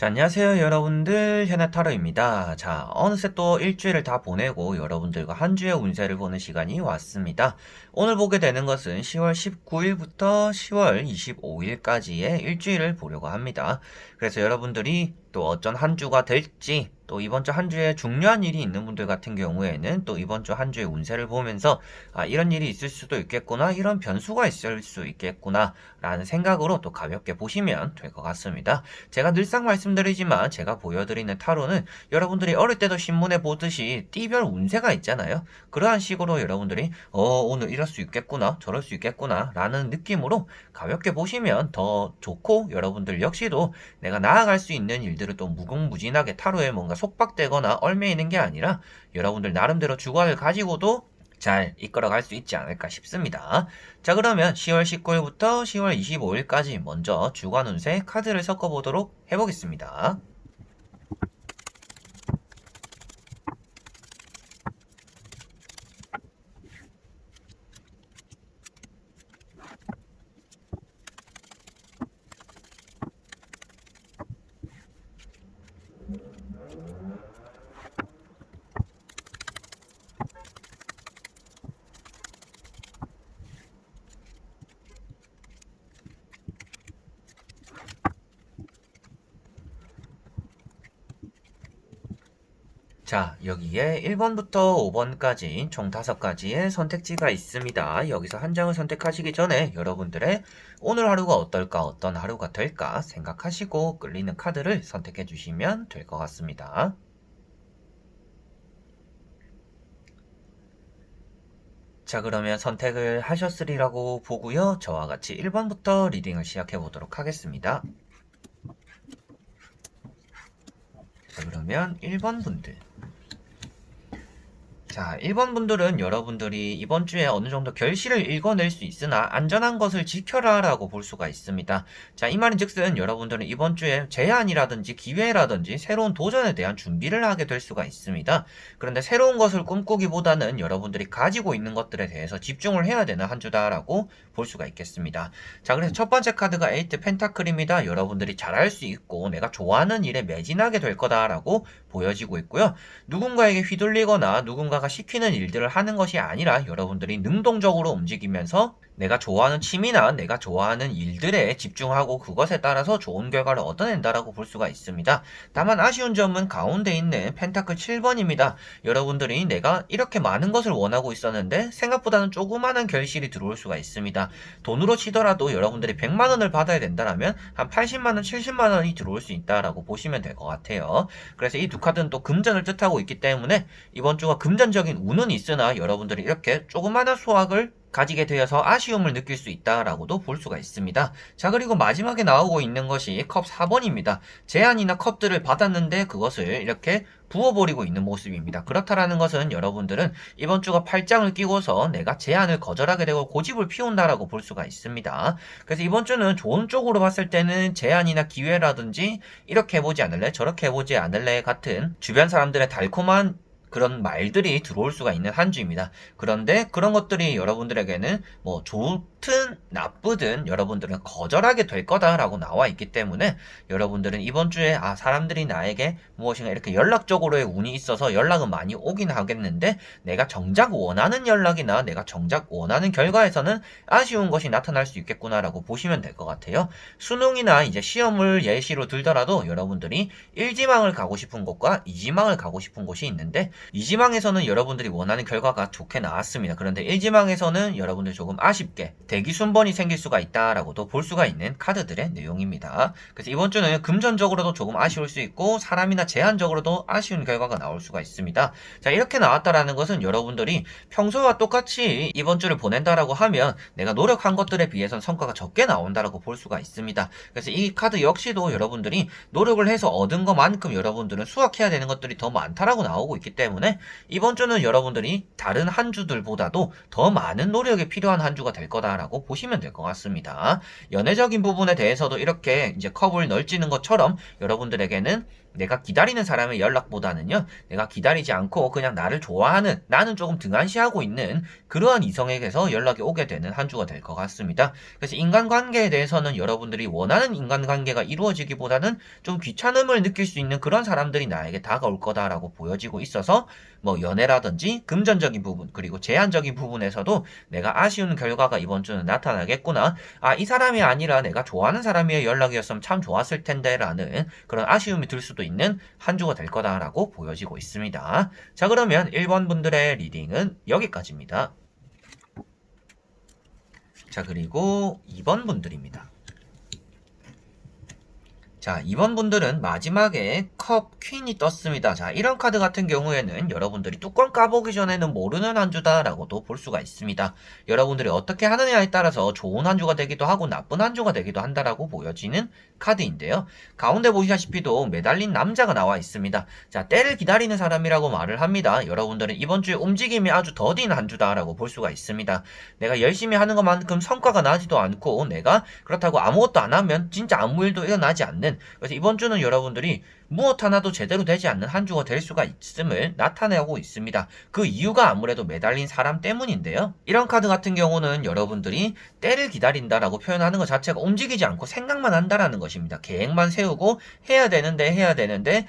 자, 안녕하세요, 여러분들. 현아타로입니다. 자, 어느새 또 일주일을 다 보내고 여러분들과 한 주의 운세를 보는 시간이 왔습니다. 오늘 보게 되는 것은 10월 19일부터 10월 25일까지의 일주일을 보려고 합니다. 그래서 여러분들이 또 어쩐 한 주가 될지, 또 이번 주 한 주에 중요한 일이 있는 분들 같은 경우에는 또 이번 주 한 주의 운세를 보면서 이런 일이 있을 수도 있겠구나, 이런 변수가 있을 수 있겠구나, 라는 생각으로 또 가볍게 보시면 될 것 같습니다. 제가 늘상 말씀드리지만 제가 보여드리는 타로는 여러분들이 어릴 때도 신문에 보듯이 띠별 운세가 있잖아요. 그러한 식으로 여러분들이 오늘 이럴 수 있겠구나, 저럴 수 있겠구나 라는 느낌으로 가볍게 보시면 더 좋고, 여러분들 역시도 내가 나아갈 수 있는 일들을 또 무궁무진하게 타로에 뭔가 속박되거나 얽매이는 게 아니라 여러분들 나름대로 주관을 가지고도 잘 이끌어갈 수 있지 않을까 싶습니다. 자, 그러면 10월 19일부터 10월 25일까지 먼저 주간 운세 카드를 섞어보도록 해보겠습니다. 자, 여기에 1번부터 5번까지 총 5가지의 선택지가 있습니다. 여기서 한 장을 선택하시기 전에 여러분들의 오늘 하루가 어떨까, 어떤 하루가 될까 생각하시고 끌리는 카드를 선택해 주시면 될 것 같습니다. 자, 그러면 선택을 하셨으리라고 보고요. 저와 같이 1번부터 리딩을 시작해 보도록 하겠습니다. 자, 그러면 1번 분들. 자, 1번 분들은 여러분들이 이번 주에 어느 정도 결실을 읽어낼 수 있으나 안전한 것을 지켜라 라고 볼 수가 있습니다. 자, 이 말인 즉슨 여러분들은 이번 주에 제안이라든지 기회라든지 새로운 도전에 대한 준비를 하게 될 수가 있습니다. 그런데 새로운 것을 꿈꾸기보다는 여러분들이 가지고 있는 것들에 대해서 집중을 해야 되는 한 주다라고 볼 수가 있겠습니다. 자, 그래서 첫 번째 카드가 에이트 펜타클입니다. 여러분들이 잘할 수 있고 내가 좋아하는 일에 매진하게 될 거다라고 보여지고 있고요. 누군가에게 휘둘리거나 누군가가 시키는 일들을 하는 것이 아니라 여러분들이 능동적으로 움직이면서 내가 좋아하는 취미나 내가 좋아하는 일들에 집중하고 그것에 따라서 좋은 결과를 얻어낸다라고 볼 수가 있습니다. 다만 아쉬운 점은 가운데 있는 펜타클 7번입니다. 여러분들이 내가 이렇게 많은 것을 원하고 있었는데 생각보다는 조그마한 결실이 들어올 수가 있습니다. 돈으로 치더라도 여러분들이 100만원을 받아야 된다면 한 80만원, 70만원이 들어올 수 있다라고 보시면 될 것 같아요. 그래서 이 두 카드는 또 금전을 뜻하고 있기 때문에 이번 주가 금전적인 운은 있으나 여러분들이 이렇게 조그마한 수확을 가지게 되어서 아쉬움을 느낄 수 있다라고도 볼 수가 있습니다. 자, 그리고 마지막에 나오고 있는 것이 컵 4번입니다. 제안이나 컵들을 받았는데 그것을 이렇게 부어버리고 있는 모습입니다. 그렇다라는 것은 여러분들은 이번 주가 팔짱을 끼고서 내가 제안을 거절하게 되고 고집을 피운다라고 볼 수가 있습니다. 그래서 이번 주는 좋은 쪽으로 봤을 때는 제안이나 기회라든지 이렇게 해보지 않을래, 저렇게 해보지 않을래 같은 주변 사람들의 달콤한 그런 말들이 들어올 수가 있는 한 주입니다. 그런데 그런 것들이 여러분들에게는 뭐 좋든 나쁘든 여러분들은 거절하게 될 거다라고 나와 있기 때문에 여러분들은 이번 주에 사람들이 나에게 무엇인가 이렇게 연락적으로의 운이 있어서 연락은 많이 오긴 하겠는데 내가 정작 원하는 연락이나 내가 정작 원하는 결과에서는 아쉬운 것이 나타날 수 있겠구나라고 보시면 될 것 같아요. 수능이나 이제 시험을 예시로 들더라도 여러분들이 1지망을 가고 싶은 곳과 2지망을 가고 싶은 곳이 있는데 2지망에서는 여러분들이 원하는 결과가 좋게 나왔습니다. 그런데 1지망에서는 여러분들 조금 아쉽게 대기 순번이 생길 수가 있다라고도 볼 수가 있는 카드들의 내용입니다. 그래서 이번 주는 금전적으로도 조금 아쉬울 수 있고 사람이나 제한적으로도 아쉬운 결과가 나올 수가 있습니다. 자, 이렇게 나왔다라는 것은 여러분들이 평소와 똑같이 이번 주를 보낸다라고 하면 내가 노력한 것들에 비해서는 성과가 적게 나온다라고 볼 수가 있습니다. 그래서 이 카드 역시도 여러분들이 노력을 해서 얻은 것만큼 여러분들은 수확해야 되는 것들이 더 많다라고 나오고 있기 때문에 이번 주는 여러분들이 다른 한 주들보다도 더 많은 노력이 필요한 한 주가 될 거다라고 보시면 될 것 같습니다. 연애적인 부분에 대해서도 이렇게 이제 컵을 널찌는 것처럼 여러분들에게는 내가 기다리는 사람의 연락보다는요, 내가 기다리지 않고 그냥 나를 좋아하는, 나는 조금 등한시하고 있는 그러한 이성에게서 연락이 오게 되는 한 주가 될 것 같습니다. 그래서 인간관계에 대해서는 여러분들이 원하는 인간관계가 이루어지기보다는 좀 귀찮음을 느낄 수 있는 그런 사람들이 나에게 다가올 거다라고 보여지고 있어서 뭐 연애라든지 금전적인 부분 그리고 제한적인 부분에서도 내가 아쉬운 결과가 이번 주는 나타나겠구나. 아, 이 사람이 아니라 내가 좋아하는 사람의 연락이었으면 참 좋았을 텐데 라는 그런 아쉬움이 들 수도 있는 한 주가 될 거다라고 보여지고 있습니다. 자, 그러면 1번 분들의 리딩은 여기까지입니다. 자, 그리고 2번 분들입니다. 자, 2번 분들은 마지막에 컵 퀸이 떴습니다. 자, 이런 카드 같은 경우에는 여러분들이 뚜껑 까보기 전에는 모르는 한 주다라고도 볼 수가 있습니다. 여러분들이 어떻게 하느냐에 따라서 좋은 한 주가 되기도 하고 나쁜 한 주가 되기도 한다라고 보여지는 카드인데요. 가운데 보시다시피도 매달린 남자가 나와 있습니다. 자, 때를 기다리는 사람이라고 말을 합니다. 여러분들은 이번 주에 움직임이 아주 더딘 한 주다라고 볼 수가 있습니다. 내가 열심히 하는 것만큼 성과가 나지도 않고 내가 그렇다고 아무것도 안 하면 진짜 아무 일도 일어나지 않는, 그래서 이번 주는 여러분들이 무엇 하나도 제대로 되지 않는 한 주가 될 수가 있음을 나타내고 있습니다. 그 이유가 아무래도 매달린 사람 때문인데요. 이런 카드 같은 경우는 여러분들이 때를 기다린다라고 표현하는 것 자체가 움직이지 않고 생각만 한다라는 것입니다. 계획만 세우고 해야 되는데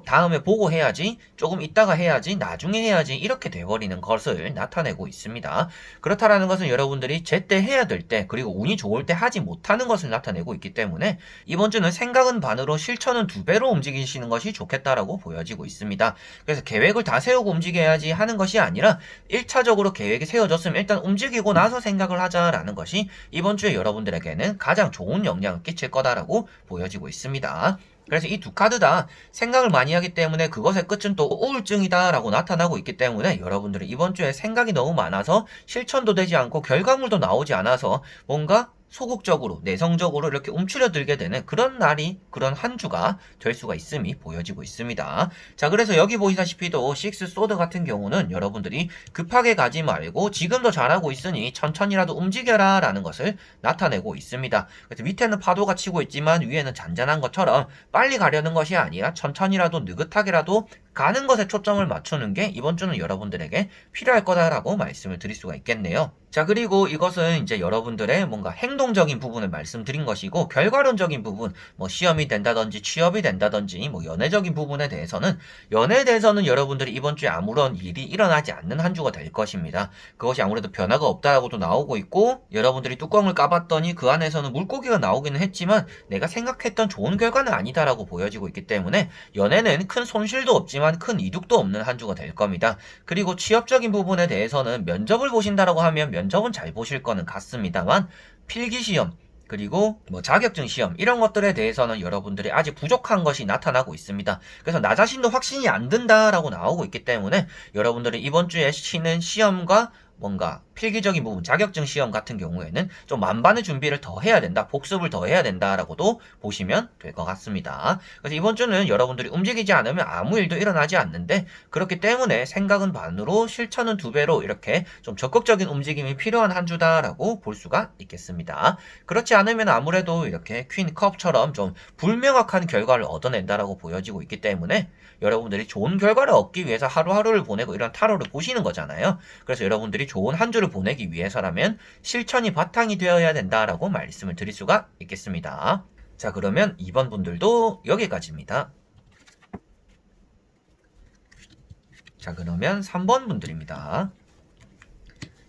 다음에 보고 해야지, 조금 있다가 해야지, 나중에 해야지 이렇게 돼버리는 것을 나타내고 있습니다. 그렇다라는 것은 여러분들이 제때 해야 될 때 그리고 운이 좋을 때 하지 못하는 것을 나타내고 있기 때문에 이번 주는 생각은 반으로 실천은 2배로 움직이시는 것이 좋겠다라고 보여지고 있습니다. 그래서 계획을 다 세우고 움직여야지 하는 것이 아니라 1차적으로 계획이 세워졌으면 일단 움직이고 나서 생각을 하자라는 것이 이번 주에 여러분들에게는 가장 좋은 영향을 끼칠 거다라고 보여지고 있습니다. 그래서 이 두 카드 다 생각을 많이 하기 때문에 그것의 끝은 또 우울증이다라고 나타나고 있기 때문에 여러분들이 이번 주에 생각이 너무 많아서 실천도 되지 않고 결과물도 나오지 않아서 뭔가 소극적으로 내성적으로 이렇게 움츠려들게 되는 그런 날이, 그런 한 주가 될 수가 있음이 보여지고 있습니다. 자, 그래서 여기 보시다시피도 식스 소드 같은 경우는 여러분들이 급하게 가지 말고 지금도 잘하고 있으니 천천히라도 움직여라 라는 것을 나타내고 있습니다. 그래서 밑에는 파도가 치고 있지만 위에는 잔잔한 것처럼 빨리 가려는 것이 아니라 천천히라도 느긋하게라도 가는 것에 초점을 맞추는 게 이번 주는 여러분들에게 필요할 거다라고 말씀을 드릴 수가 있겠네요. 자, 그리고 이것은 이제 여러분들의 뭔가 행동적인 부분을 말씀드린 것이고, 결과론적인 부분, 뭐 시험이 된다든지 취업이 된다든지 뭐 연애적인 부분에 대해서는, 연애에 대해서는 여러분들이 이번 주에 아무런 일이 일어나지 않는 한 주가 될 것입니다. 그것이 아무래도 변화가 없다라고도 나오고 있고, 여러분들이 뚜껑을 까봤더니 그 안에서는 물고기가 나오기는 했지만 내가 생각했던 좋은 결과는 아니다라고 보여지고 있기 때문에 연애는 큰 손실도 없지만 큰 이득도 없는 한 주가 될 겁니다. 그리고 취업적인 부분에 대해서는 면접을 보신다라고 하면 면접은 잘 보실 거는 같습니다만 필기시험 그리고 뭐 자격증 시험 이런 것들에 대해서는 여러분들이 아직 부족한 것이 나타나고 있습니다. 그래서 나 자신도 확신이 안 든다라고 나오고 있기 때문에 여러분들이 이번 주에 치는 시험과 뭔가 필기적인 부분, 자격증 시험 같은 경우에는 좀 만반의 준비를 더 해야 된다, 복습을 더 해야 된다라고도 보시면 될 것 같습니다. 그래서 이번 주는 여러분들이 움직이지 않으면 아무 일도 일어나지 않는데, 그렇기 때문에 생각은 반으로 실천은 2배로 이렇게 좀 적극적인 움직임이 필요한 한 주다라고 볼 수가 있겠습니다. 그렇지 않으면 아무래도 이렇게 퀸 컵처럼 좀 불명확한 결과를 얻어낸다라고 보여지고 있기 때문에 여러분들이 좋은 결과를 얻기 위해서 하루하루를 보내고 이런 타로를 보시는 거잖아요. 그래서 여러분들이 좋은 한 주를 보내기 위해서라면 실천이 바탕이 되어야 된다라고 말씀을 드릴 수가 있겠습니다. 자, 그러면 2번 분들도 여기까지입니다. 자, 그러면 3번 분들입니다.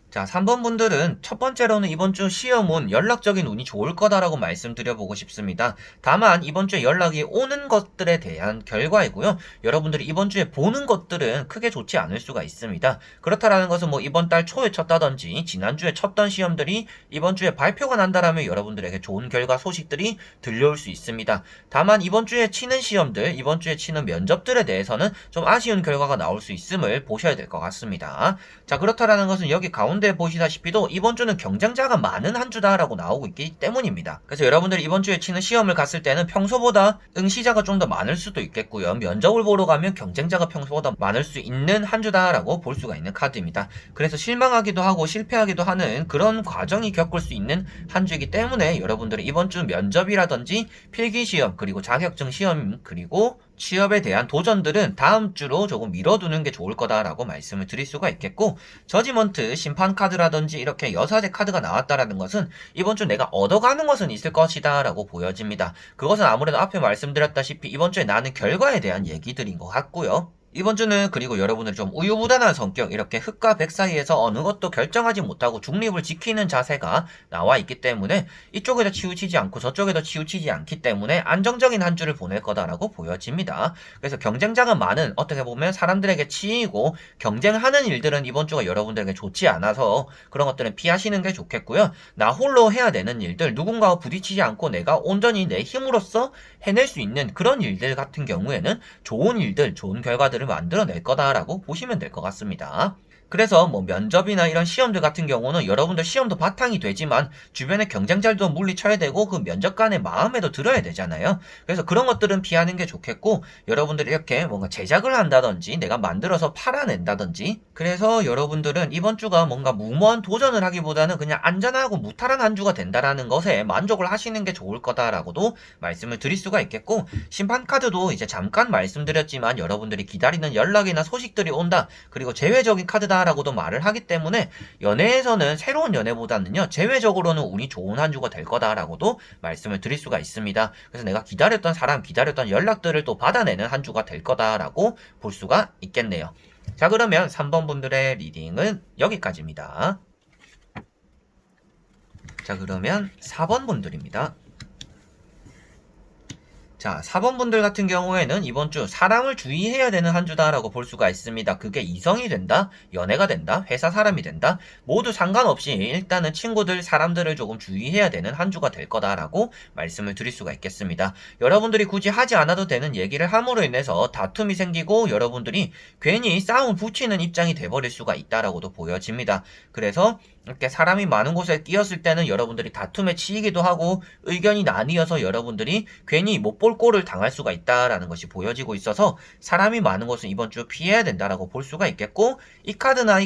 자, 3번 분들은 첫 번째로는 이번 주 시험은 연락적인 운이 좋을 거다라고 말씀드려보고 싶습니다. 다만 이번 주에 연락이 오는 것들에 대한 결과이고요. 여러분들이 이번 주에 보는 것들은 크게 좋지 않을 수가 있습니다. 그렇다라는 것은 뭐 이번 달 초에 쳤다든지 지난주에 쳤던 시험들이 이번 주에 발표가 난다라면 여러분들에게 좋은 결과 소식들이 들려올 수 있습니다. 다만 이번 주에 치는 시험들, 이번 주에 치는 면접들에 대해서는 좀 아쉬운 결과가 나올 수 있음을 보셔야 될 것 같습니다. 자, 그렇다라는 것은 여기 가운데 보시다시피도 이번 주는 경쟁자가 많은 한 주다라고 나오고 있기 때문입니다. 그래서 여러분들이 이번 주에 치는 시험을 갔을 때는 평소보다 응시자가 좀 더 많을 수도 있겠고요. 면접을 보러 가면 경쟁자가 평소보다 많을 수 있는 한 주다라고 볼 수가 있는 카드입니다. 그래서 실망하기도 하고 실패하기도 하는 그런 과정이 겪을 수 있는 한 주이기 때문에 여러분들이 이번 주 면접이라든지 필기시험 그리고 자격증 시험 그리고 취업에 대한 도전들은 다음 주로 조금 미뤄두는 게 좋을 거다라고 말씀을 드릴 수가 있겠고, 저지먼트 심판 카드라든지 이렇게 여사제 카드가 나왔다라는 것은 이번 주 내가 얻어가는 것은 있을 것이다 라고 보여집니다. 그것은 아무래도 앞에 말씀드렸다시피 이번 주에 나는 결과에 대한 얘기들인 것 같고요. 이번 주는 그리고 여러분들 좀 우유부단한 성격, 이렇게 흑과 백 사이에서 어느 것도 결정하지 못하고 중립을 지키는 자세가 나와 있기 때문에 이쪽에도 치우치지 않고 저쪽에도 치우치지 않기 때문에 안정적인 한 주를 보낼 거다라고 보여집니다. 그래서 경쟁자가 많은, 어떻게 보면 사람들에게 치이고 경쟁하는 일들은 이번 주가 여러분들에게 좋지 않아서 그런 것들은 피하시는 게 좋겠고요. 나 홀로 해야 되는 일들, 누군가와 부딪히지 않고 내가 온전히 내 힘으로써 해낼 수 있는 그런 일들 같은 경우에는 좋은 일들, 좋은 결과들을 만들어낼 거다라고 보시면 될 것 같습니다. 그래서 뭐 면접이나 이런 시험들 같은 경우는 여러분들 시험도 바탕이 되지만 주변의 경쟁자들도 물리쳐야 되고 그 면접관의 마음에도 들어야 되잖아요. 그래서 그런 것들은 피하는 게 좋겠고, 여러분들이 이렇게 뭔가 제작을 한다든지 내가 만들어서 팔아낸다든지, 그래서 여러분들은 이번 주가 뭔가 무모한 도전을 하기보다는 그냥 안전하고 무탈한 한 주가 된다라는 것에 만족을 하시는 게 좋을 거다라고도 말씀을 드릴 수가 있겠고, 심판 카드도 이제 잠깐 말씀드렸지만 여러분들이 기다리는 연락이나 소식들이 온다, 그리고 제외적인 카드다 라고도 말을 하기 때문에 연애에서는 새로운 연애보다는요, 제외적으로는 운이 좋은 한 주가 될 거다라고도 말씀을 드릴 수가 있습니다. 그래서 내가 기다렸던 사람, 기다렸던 연락들을 또 받아내는 한 주가 될 거다라고 볼 수가 있겠네요. 자, 그러면 3번 분들의 리딩은 여기까지입니다. 자, 그러면 4번 분들입니다. 자, 4번 분들 같은 경우에는 이번 주 사람을 주의해야 되는 한 주다라고 볼 수가 있습니다. 그게 이성이 된다, 연애가 된다, 회사 사람이 된다, 모두 상관없이 일단은 친구들, 사람들을 조금 주의해야 되는 한 주가 될 거다라고 말씀을 드릴 수가 있겠습니다. 여러분들이 굳이 하지 않아도 되는 얘기를 함으로 인해서 다툼이 생기고 여러분들이 괜히 싸움 붙이는 입장이 돼버릴 수가 있다라고도 보여집니다. 그래서 이렇게 사람이 많은 곳에 끼었을 때는 여러분들이 다툼에 치이기도 하고 의견이 나뉘어서 여러분들이 괜히 못 볼 꼴을 당할 수가 있다라는 것이 보여지고 있어서 사람이 많은 곳은 이번 주 피해야 된다라고 볼 수가 있겠고, 이 카드나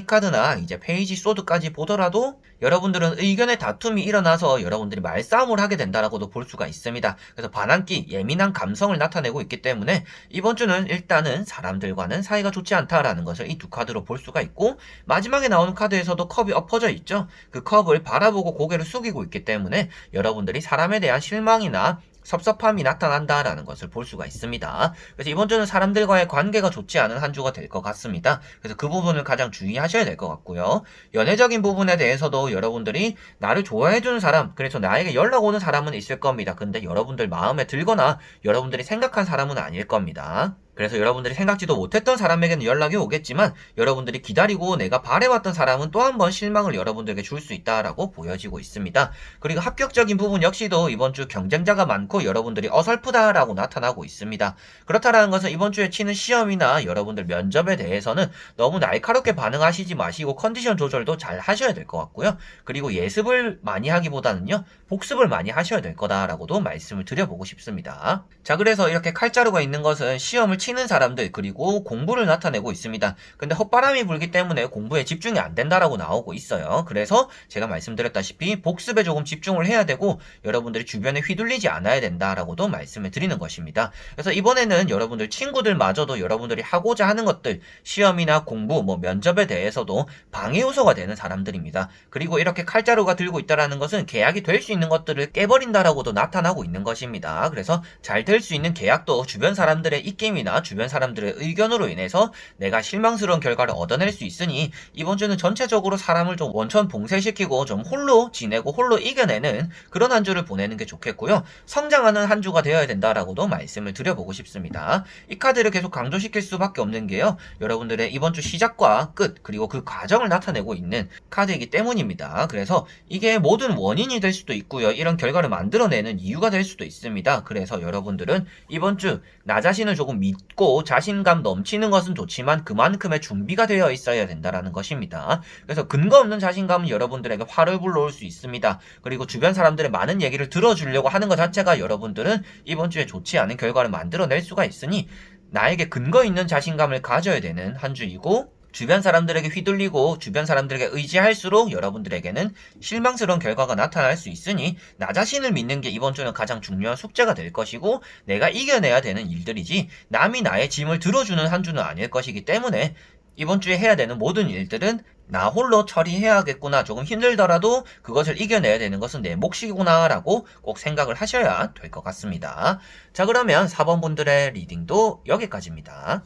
이제 페이지 소드까지 보더라도 여러분들은 의견의 다툼이 일어나서 여러분들이 말싸움을 하게 된다라고도 볼 수가 있습니다. 그래서 반항기, 예민한 감성을 나타내고 있기 때문에 이번 주는 일단은 사람들과는 사이가 좋지 않다라는 것을 이 두 카드로 볼 수가 있고, 마지막에 나오는 카드에서도 컵이 엎어져 있죠. 그 컵을 바라보고 고개를 숙이고 있기 때문에 여러분들이 사람에 대한 실망이나 섭섭함이 나타난다라는 것을 볼 수가 있습니다. 그래서 이번 주는 사람들과의 관계가 좋지 않은 한 주가 될 것 같습니다. 그래서 그 부분을 가장 주의하셔야 될 것 같고요. 연애적인 부분에 대해서도 여러분들이 나를 좋아해주는 사람, 그래서 나에게 연락 오는 사람은 있을 겁니다. 근데 여러분들 마음에 들거나 여러분들이 생각한 사람은 아닐 겁니다. 그래서 여러분들이 생각지도 못했던 사람에게는 연락이 오겠지만 여러분들이 기다리고 내가 바래왔던 사람은 또 한 번 실망을 여러분들에게 줄 수 있다라고 보여지고 있습니다. 그리고 합격적인 부분 역시도 이번 주 경쟁자가 많고 여러분들이 어설프다라고 나타나고 있습니다. 그렇다라는 것은 이번 주에 치는 시험이나 여러분들 면접에 대해서는 너무 날카롭게 반응하시지 마시고 컨디션 조절도 잘 하셔야 될 것 같고요. 그리고 예습을 많이 하기보다는요, 복습을 많이 하셔야 될 거다라고도 말씀을 드려보고 싶습니다. 자, 그래서 이렇게 칼자루가 있는 것은 시험을 치는 사람들, 그리고 공부를 나타내고 있습니다. 근데 헛바람이 불기 때문에 공부에 집중이 안 된다라고 나오고 있어요. 그래서 제가 말씀드렸다시피 복습에 조금 집중을 해야 되고 여러분들이 주변에 휘둘리지 않아야 된다라고도 말씀을 드리는 것입니다. 그래서 이번에는 여러분들 친구들마저도 여러분들이 하고자 하는 것들, 시험이나 공부, 면접에 대해서도 방해 요소가 되는 사람들입니다. 그리고 이렇게 칼자루가 들고 있다라는 것은 계약이 될 수 있는 것들을 깨버린다라고도 나타나고 있는 것입니다. 그래서 잘 될 수 있는 계약도 주변 사람들의 입김이나 주변 사람들의 의견으로 인해서 내가 실망스러운 결과를 얻어낼 수 있으니 이번 주는 전체적으로 사람을 좀 원천 봉쇄시키고 좀 홀로 지내고 홀로 이겨내는 그런 한 주를 보내는 게 좋겠고요. 성장하는 한 주가 되어야 된다라고도 말씀을 드려보고 싶습니다. 이 카드를 계속 강조시킬 수밖에 없는 게요, 여러분들의 이번 주 시작과 끝, 그리고 그 과정을 나타내고 있는 카드이기 때문입니다. 그래서 이게 모든 원인이 될 수도 있고요, 이런 결과를 만들어내는 이유가 될 수도 있습니다. 그래서 여러분들은 이번 주 나 자신을 조금 믿고 자신감 넘치는 것은 좋지만 그만큼의 준비가 되어 있어야 된다라는 것입니다. 그래서 근거 없는 자신감은 여러분들에게 화를 불러올 수 있습니다. 그리고 주변 사람들의 많은 얘기를 들어주려고 하는 것 자체가 여러분들은 이번 주에 좋지 않은 결과를 만들어낼 수가 있으니 나에게 근거 있는 자신감을 가져야 되는 한 주이고, 주변 사람들에게 휘둘리고 주변 사람들에게 의지할수록 여러분들에게는 실망스러운 결과가 나타날 수 있으니 나 자신을 믿는 게 이번 주는 가장 중요한 숙제가 될 것이고 내가 이겨내야 되는 일들이지 남이 나의 짐을 들어주는 한 주는 아닐 것이기 때문에 이번 주에 해야 되는 모든 일들은 나 홀로 처리해야겠구나. 조금 힘들더라도 그것을 이겨내야 되는 것은 내 몫이구나 라고 꼭 생각을 하셔야 될 것 같습니다. 자, 그러면 4번 분들의 리딩도 여기까지입니다.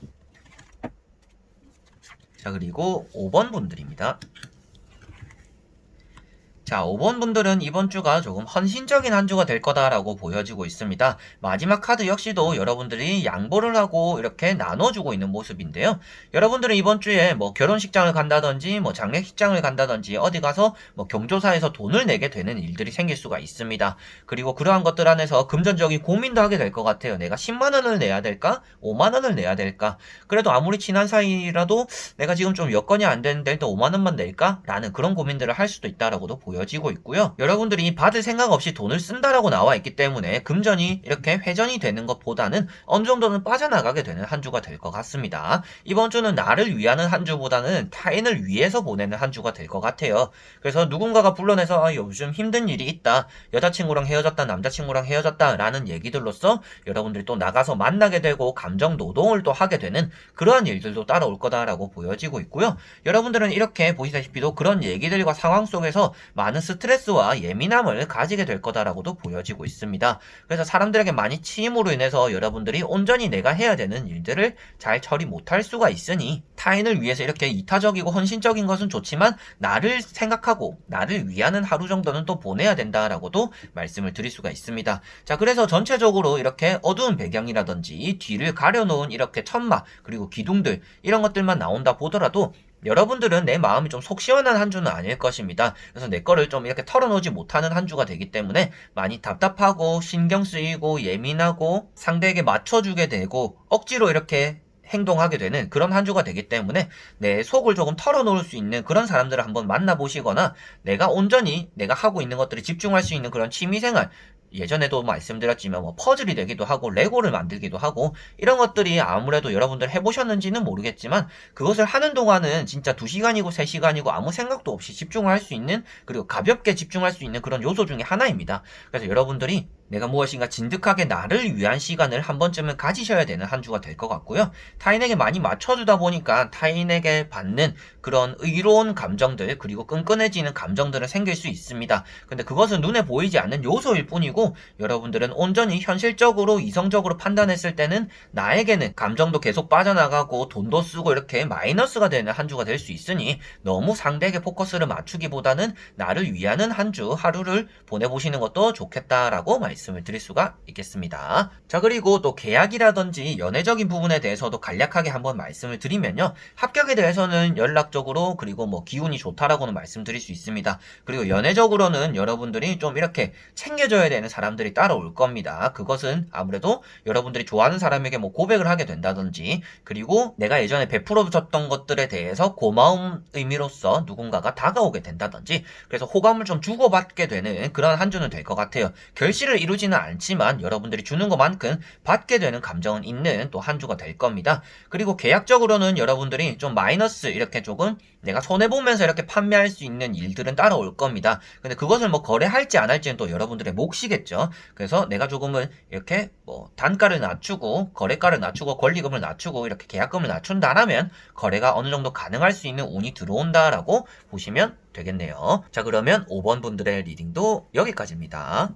자, 그리고 5번 분들입니다. 자, 5번 분들은 이번 주가 조금 헌신적인 한 주가 될 거다라고 보여지고 있습니다. 마지막 카드 역시도 여러분들이 양보를 하고 이렇게 나눠주고 있는 모습인데요. 여러분들은 이번 주에 뭐 결혼식장을 간다든지 뭐 장례식장을 간다든지 어디 가서 뭐 경조사에서 돈을 내게 되는 일들이 생길 수가 있습니다. 그리고 그러한 것들 안에서 금전적인 고민도 하게 될 것 같아요. 내가 10만 원을 내야 될까? 5만 원을 내야 될까? 그래도 아무리 친한 사이라도 내가 지금 좀 여건이 안 되는데 또 5만 원만 낼까? 라는 그런 고민들을 할 수도 있다라고도 보여지고 있고요. 여러분들이 받을 생각 없이 돈을 쓴다라고 나와 있기 때문에 금전이 이렇게 회전이 되는 것보다는 어느 정도는 빠져나가게 되는 한 주가 될 것 같습니다. 이번 주는 나를 위하는 한 주보다는 타인을 위해서 보내는 한 주가 될 것 같아요. 그래서 누군가가 불러내서 요즘 힘든 일이 있다. 여자친구랑 헤어졌다, 남자친구랑 헤어졌다 라는 얘기들로서 여러분들이 또 나가서 만나게 되고 감정 노동을 또 하게 되는 그러한 일들도 따라올 거다라고 보여지고 있고요. 여러분들은 이렇게 보시다시피도 그런 얘기들과 상황 속에서 많은 스트레스와 예민함을 가지게 될 거다라고도 보여지고 있습니다. 그래서 사람들에게 많이 치임으로 인해서 여러분들이 온전히 내가 해야 되는 일들을 잘 처리 못할 수가 있으니 타인을 위해서 이렇게 이타적이고 헌신적인 것은 좋지만 나를 생각하고 나를 위하는 하루 정도는 또 보내야 된다라고도 말씀을 드릴 수가 있습니다. 자, 그래서 전체적으로 이렇게 어두운 배경이라든지 뒤를 가려놓은 이렇게 천막 그리고 기둥들 이런 것들만 나온다 보더라도 여러분들은 내 마음이 좀 속 시원한 한 주는 아닐 것입니다. 그래서 내 거를 좀 이렇게 털어놓지 못하는 한 주가 되기 때문에 많이 답답하고 신경 쓰이고 예민하고 상대에게 맞춰주게 되고 억지로 이렇게 행동하게 되는 그런 한 주가 되기 때문에 내 속을 조금 털어놓을 수 있는 그런 사람들을 한번 만나보시거나 내가 온전히 내가 하고 있는 것들에 집중할 수 있는 그런 취미생활 예전에도 말씀드렸지만 뭐 퍼즐이 되기도 하고 레고를 만들기도 하고 이런 것들이 아무래도 여러분들 해보셨는지는 모르겠지만 그것을 하는 동안은 진짜 2시간이고 3시간이고 아무 생각도 없이 집중할 수 있는 그리고 가볍게 집중할 수 있는 그런 요소 중에 하나입니다. 그래서 여러분들이 내가 무엇인가 진득하게 나를 위한 시간을 한 번쯤은 가지셔야 되는 한 주가 될 것 같고요. 타인에게 많이 맞춰주다 보니까 타인에게 받는 그런 의로운 감정들 그리고 끈끈해지는 감정들은 생길 수 있습니다. 근데 그것은 눈에 보이지 않는 요소일 뿐이고 여러분들은 온전히 현실적으로 이성적으로 판단했을 때는 나에게는 감정도 계속 빠져나가고 돈도 쓰고 이렇게 마이너스가 되는 한 주가 될 수 있으니 너무 상대에게 포커스를 맞추기보다는 나를 위하는 한 주 하루를 보내보시는 것도 좋겠다라고 말씀을 드릴 수가 있겠습니다. 자, 그리고 또 계약이라든지 연애적인 부분에 대해서도 간략하게 한번 말씀을 드리면요. 합격에 대해서는 연락적으로 그리고 뭐 기운이 좋다라고는 말씀드릴 수 있습니다. 그리고 연애적으로는 여러분들이 좀 이렇게 챙겨줘야 되는 사람들이 따라올 겁니다. 그것은 아무래도 여러분들이 좋아하는 사람에게 뭐 고백을 하게 된다든지 그리고 내가 예전에 베풀어줬던 것들에 대해서 고마움 의미로서 누군가가 다가오게 된다든지 그래서 호감을 좀 주고받게 되는 그런 한 주는 될 것 같아요. 결실을 이루지는 않지만 여러분들이 주는 것만큼 받게 되는 감정은 있는 또 한 주가 될 겁니다. 그리고 계약적으로는 여러분들이 좀 마이너스 이렇게 조금 내가 손해보면서 이렇게 판매할 수 있는 일들은 따라올 겁니다. 근데 그것을 뭐 거래할지 안 할지는 또 여러분들의 몫이겠죠. 그래서 내가 조금은 이렇게 뭐 단가를 낮추고 거래가를 낮추고 권리금을 낮추고 이렇게 계약금을 낮춘다라면 거래가 어느 정도 가능할 수 있는 운이 들어온다라고 보시면 되겠네요. 자, 그러면 5번 분들의 리딩도 여기까지입니다.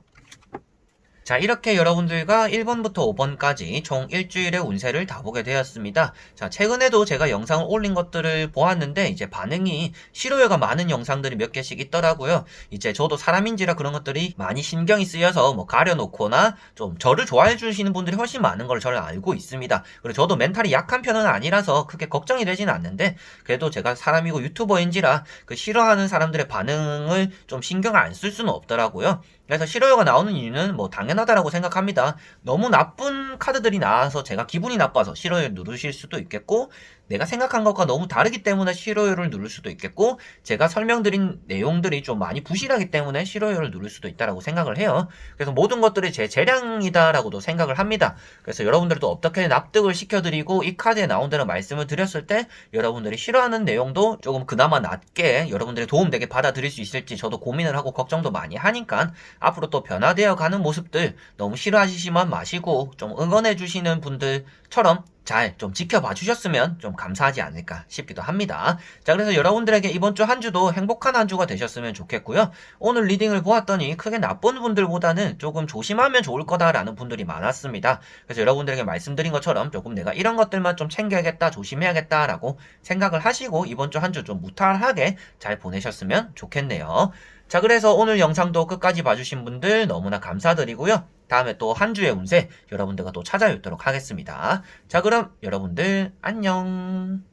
자, 이렇게 여러분들과 1번부터 5번까지 총 일주일의 운세를 다 보게 되었습니다. 자, 최근에도 제가 영상을 올린 것들을 보았는데 이제 반응이 싫어요가 많은 영상들이 몇 개씩 있더라고요. 이제 저도 사람인지라 그런 것들이 많이 신경이 쓰여서 뭐 가려놓거나 좀 저를 좋아해 주시는 분들이 훨씬 많은 걸 저는 알고 있습니다. 그리고 저도 멘탈이 약한 편은 아니라서 크게 걱정이 되지는 않는데 그래도 제가 사람이고 유튜버인지라 그 싫어하는 사람들의 반응을 좀 신경을 안 쓸 수는 없더라고요. 그래서 싫어요가 나오는 이유는 뭐 당연하다라고 생각합니다. 너무 나쁜 카드들이 나와서 제가 기분이 나빠서 싫어요 누르실 수도 있겠고 내가 생각한 것과 너무 다르기 때문에 싫어요를 누를 수도 있겠고, 제가 설명드린 내용들이 좀 많이 부실하기 때문에 싫어요를 누를 수도 있다라고 생각을 해요. 그래서 모든 것들이 제 재량이다라고도 생각을 합니다. 그래서 여러분들도 어떻게 납득을 시켜드리고 이 카드에 나온 대로 말씀을 드렸을 때 여러분들이 싫어하는 내용도 조금 그나마 낮게 여러분들의 도움되게 받아들일 수 있을지 저도 고민을 하고 걱정도 많이 하니까 앞으로 또 변화되어 가는 모습들 너무 싫어하시지만 마시고 좀 응원해 주시는 분들처럼 잘 좀 지켜봐 주셨으면 좀 감사하지 않을까 싶기도 합니다. 자, 그래서 여러분들에게 이번 주 한 주도 행복한 한 주가 되셨으면 좋겠고요. 오늘 리딩을 보았더니 크게 나쁜 분들보다는 조금 조심하면 좋을 거다라는 분들이 많았습니다. 그래서 여러분들에게 말씀드린 것처럼 조금 내가 이런 것들만 좀 챙겨야겠다, 조심해야겠다라고 생각을 하시고 이번 주 한 주 좀 무탈하게 잘 보내셨으면 좋겠네요. 자, 그래서 오늘 영상도 끝까지 봐주신 분들 너무나 감사드리고요. 다음에 또 한 주의 운세 여러분들과 또 찾아뵙도록 하겠습니다. 자, 그럼 여러분들 안녕.